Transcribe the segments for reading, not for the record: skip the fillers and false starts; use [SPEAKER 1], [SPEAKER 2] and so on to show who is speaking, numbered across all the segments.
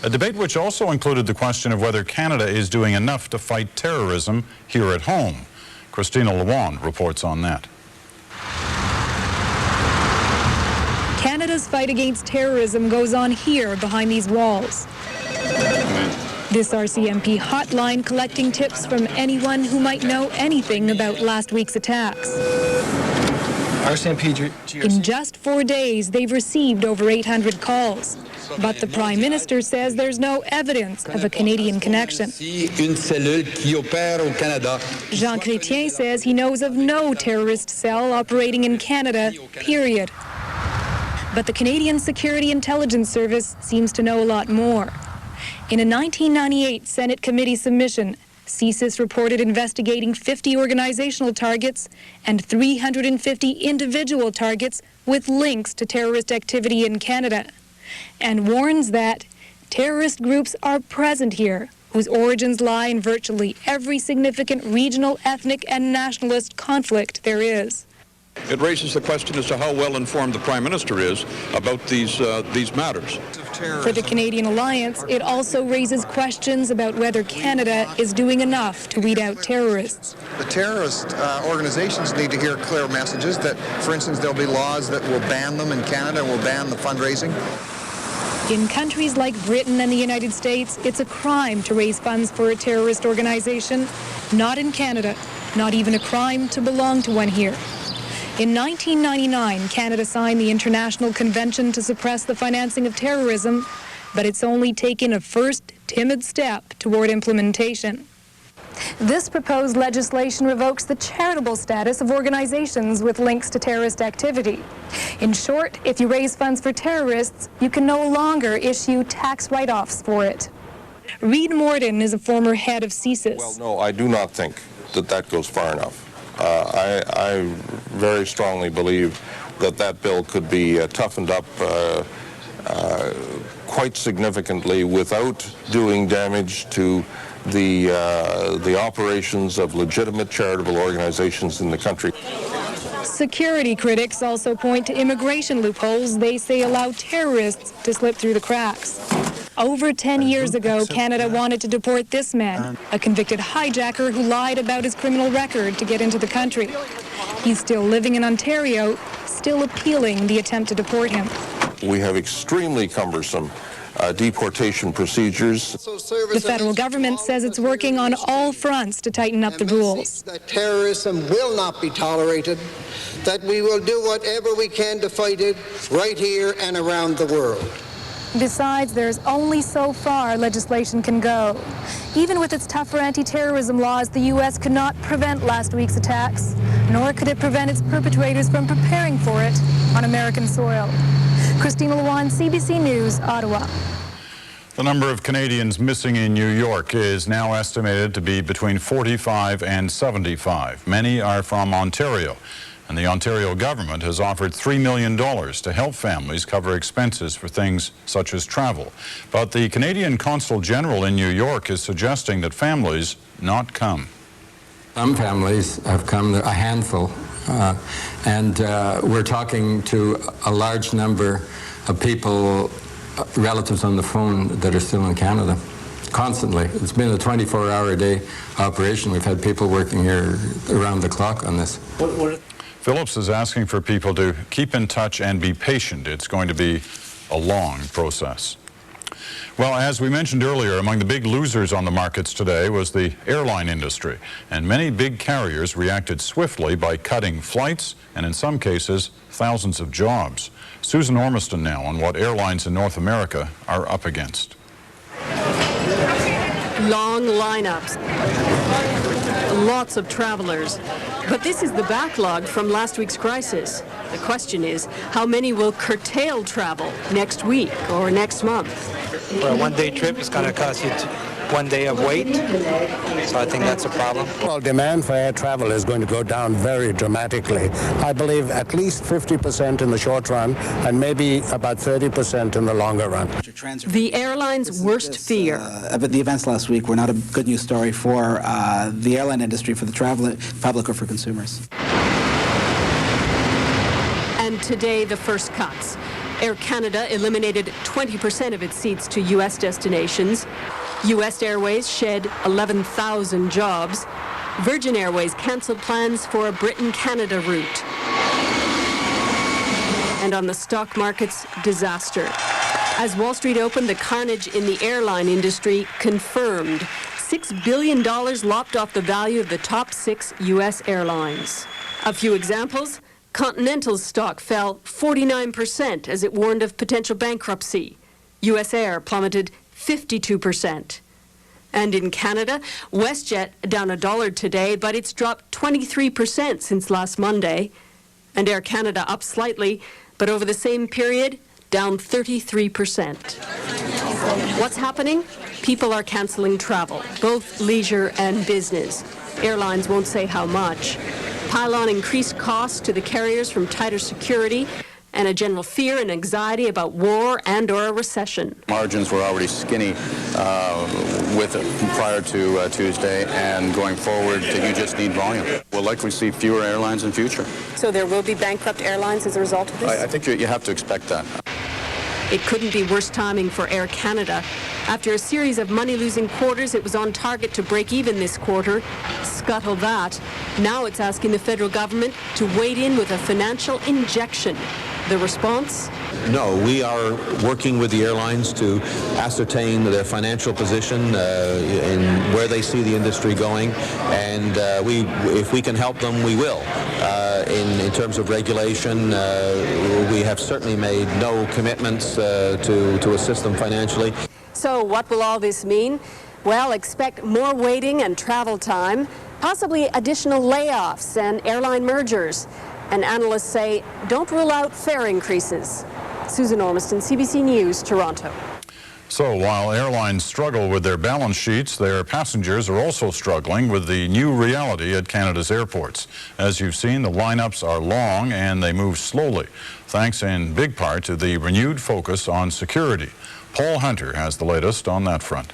[SPEAKER 1] A debate which also included the question of whether Canada is doing enough to fight terrorism here at home. Christina Lewan reports on that.
[SPEAKER 2] Canada's fight against terrorism goes on here behind these walls. This RCMP hotline collecting tips from anyone who might know anything about last week's attacks. In just 4 days, they've received over 800 calls. But the Prime Minister says there's no evidence of a Canadian connection. Jean Chrétien says he knows of no terrorist cell operating in Canada, period. But the Canadian Security Intelligence Service seems to know a lot more. In a 1998 Senate committee submission, CSIS reported investigating 50 organizational targets and 350 individual targets with links to terrorist activity in Canada, and warns that terrorist groups are present here, whose origins lie in virtually every significant regional, ethnic, and nationalist conflict there is.
[SPEAKER 3] It raises the question as to how well informed the Prime Minister is about these matters.
[SPEAKER 2] For the Canadian Alliance, it also raises questions about whether Canada is doing enough to weed out terrorists.
[SPEAKER 4] The terrorist organizations need to hear clear messages that, for instance, there'll be laws that will ban them in Canada, will ban the fundraising.
[SPEAKER 2] In countries like Britain and the United States, it's a crime to raise funds for a terrorist organization. Not in Canada, not even a crime to belong to one here. In 1999, Canada signed the International Convention to Suppress the Financing of Terrorism, but it's only taken a first timid step toward implementation. This proposed legislation revokes the charitable status of organizations with links to terrorist activity. In short, if you raise funds for terrorists, you can no longer issue tax write-offs for it. Reid Morton is a former head of CSIS.
[SPEAKER 5] Well, no, I do not think that goes far enough. I very strongly believe that bill could be toughened up quite significantly without doing damage to the operations of legitimate charitable organizations in the country.
[SPEAKER 2] Security critics also point to immigration loopholes they say allow terrorists to slip through the cracks. Over 10 years ago, Canada wanted to deport this man, a convicted hijacker who lied about his criminal record to get into the country. He's still living in Ontario, still appealing the attempt to deport him.
[SPEAKER 5] We have extremely cumbersome deportation procedures.
[SPEAKER 2] The federal government says it's working on all fronts to tighten up the rules.
[SPEAKER 6] That terrorism will not be tolerated, that we will do whatever we can to fight it right here and around the world.
[SPEAKER 2] Besides, there's only so far legislation can go. Even with its tougher anti-terrorism laws, the U.S. could not prevent last week's attacks, nor could it prevent its perpetrators from preparing for it on American soil. Christina Lewan, CBC News, Ottawa.
[SPEAKER 1] The number of Canadians missing in New York is now estimated to be between 45 and 75. Many are from Ontario. And the Ontario government has offered $3 million to help families cover expenses for things such as travel. But the Canadian Consul General in New York is suggesting that families not come.
[SPEAKER 7] Some families have come, a handful, and we're talking to a large number of people, relatives on the phone that are still in Canada. Constantly. It's been a 24-hour-a-day operation. We've had people working here around the clock on this.
[SPEAKER 1] Phillips is asking for people to keep in touch and be patient. It's going to be a long process. Well, as we mentioned earlier, among the big losers on the markets today was the airline industry, and many big carriers reacted swiftly by cutting flights and, in some cases, thousands of jobs. Susan Ormiston now on what airlines in North America are up against.
[SPEAKER 8] Long lineups, lots of travelers. But this is the backlog from last week's crisis. The question is, how many will curtail travel next week or next month?
[SPEAKER 9] For a one-day trip, it's going to cost you 1 day of wait, so I think that's a problem.
[SPEAKER 10] Well, demand for air travel is going to go down very dramatically. I believe at least 50% in the short run and maybe about 30% in the longer run.
[SPEAKER 8] The airline's worst fear.
[SPEAKER 11] But the events last week were not a good news story for the airline industry, for the travel public, or for consumers.
[SPEAKER 8] And today, the first cuts. Air Canada eliminated 20% of its seats to U.S. destinations. U.S. Airways shed 11,000 jobs. Virgin Airways cancelled plans for a Britain-Canada route. And on the stock markets, disaster. As Wall Street opened, the carnage in the airline industry confirmed. $6 billion lopped off the value of the top 6 U.S. airlines. A few examples. Continental's stock fell 49% as it warned of potential bankruptcy. U.S. Air plummeted 52%. And in Canada, WestJet down $1 today, but it's dropped 23% since last Monday. And Air Canada up slightly, but over the same period, down 33%. What's happening? People are canceling travel, both leisure and business. Airlines won't say how much. Pile on increased costs to the carriers from tighter security and a general fear and anxiety about war and/or a recession.
[SPEAKER 12] Margins were already skinny prior to Tuesday, and going forward, you just need volume. We'll likely see fewer airlines in future.
[SPEAKER 8] So there will be bankrupt airlines as a result of this?
[SPEAKER 12] I think you have to expect that.
[SPEAKER 8] It couldn't be worse timing for Air Canada. After a series of money-losing quarters, it was on target to break even this quarter. Scuttle that. Now it's asking the federal government to wade in with a financial injection. The response?
[SPEAKER 13] No, we are working with the airlines to ascertain their financial position and where they see the industry going, and if we can help them, we will. In terms of regulation, we have certainly made no commitments to assist them financially.
[SPEAKER 8] So what will all this mean? Well, expect more waiting and travel time, possibly additional layoffs and airline mergers. And analysts say, don't rule out fare increases. Susan Ormiston, CBC News, Toronto.
[SPEAKER 1] So while airlines struggle with their balance sheets, their passengers are also struggling with the new reality at Canada's airports. As you've seen, the lineups are long and they move slowly, thanks in big part to the renewed focus on security. Paul Hunter has the latest on that front.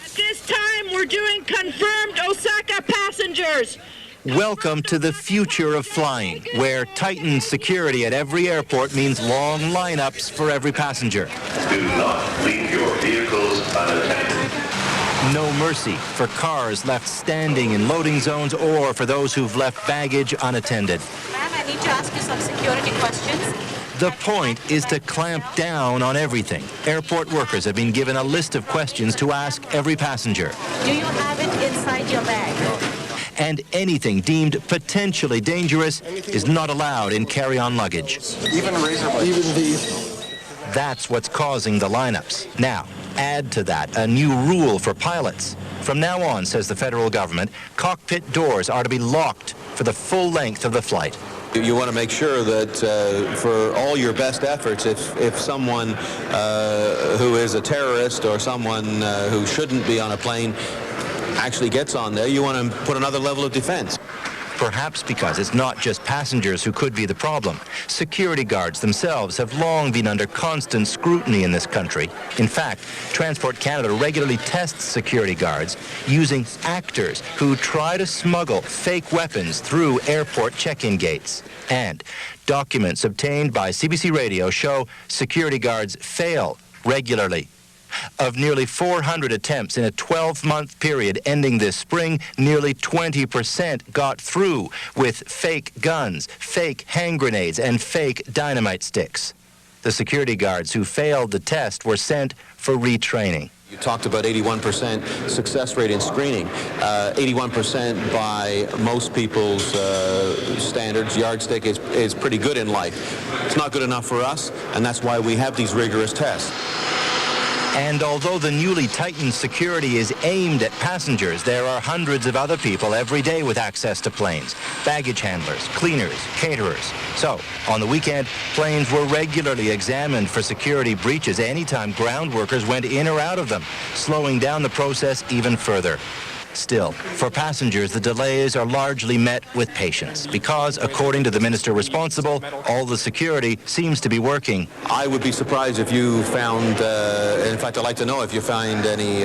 [SPEAKER 14] At this time, we're doing confirmed Osaka passengers.
[SPEAKER 15] Welcome to the future of flying, where tightened security at every airport means long lineups for every passenger.
[SPEAKER 16] Do not leave your vehicles unattended.
[SPEAKER 15] No mercy for cars left standing in loading zones or for those who've left baggage unattended.
[SPEAKER 17] Ma'am, I need to ask you some security questions.
[SPEAKER 15] The point is to clamp down on everything. Airport workers have been given a list of questions to ask every passenger.
[SPEAKER 17] Do you have it inside your bag?
[SPEAKER 15] And anything deemed potentially dangerous is not allowed in carry-on luggage.
[SPEAKER 4] Even razor blades. Even these.
[SPEAKER 15] That's what's causing the lineups. Now, add to that a new rule for pilots. From now on, says the federal government, cockpit doors are to be locked for the full length of the flight.
[SPEAKER 13] You want to make sure that for all your best efforts, if someone who is a terrorist or someone who shouldn't be on a plane actually gets on there, you want to put another level of defense.
[SPEAKER 15] Perhaps because it's not just passengers who could be the problem. Security guards themselves have long been under constant scrutiny in this country. In fact, Transport Canada regularly tests security guards using actors who try to smuggle fake weapons through airport check-in gates. And documents obtained by CBC Radio show security guards fail regularly. Of nearly 400 attempts in a 12-month period ending this spring, nearly 20% got through with fake guns, fake hand grenades, and fake dynamite sticks. The security guards who failed the test were sent for retraining.
[SPEAKER 13] You talked about 81% success rate in screening. 81% by most people's standards, yardstick, is pretty good in life. It's not good enough for us, and that's why we have these rigorous tests.
[SPEAKER 15] And although the newly tightened security is aimed at passengers, there are hundreds of other people every day with access to planes. Baggage handlers, cleaners, caterers. So, on the weekend, planes were regularly examined for security breaches anytime ground workers went in or out of them, slowing down the process even further. Still, for passengers, the delays are largely met with patience because, according to the minister responsible, all the security seems to be working.
[SPEAKER 13] I would be surprised if you found, in fact, I'd like to know if you find any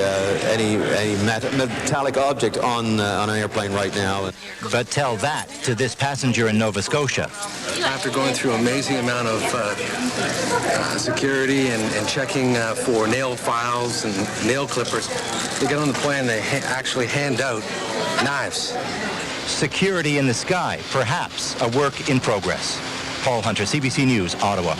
[SPEAKER 13] metallic object on an airplane right now.
[SPEAKER 15] But tell that to this passenger in Nova Scotia.
[SPEAKER 18] After going through an amazing amount of security and checking for nail files and nail clippers, they get on the plane and they actually hand out knives.
[SPEAKER 15] Security in the sky, perhaps a work in progress. Paul Hunter, CBC News, Ottawa.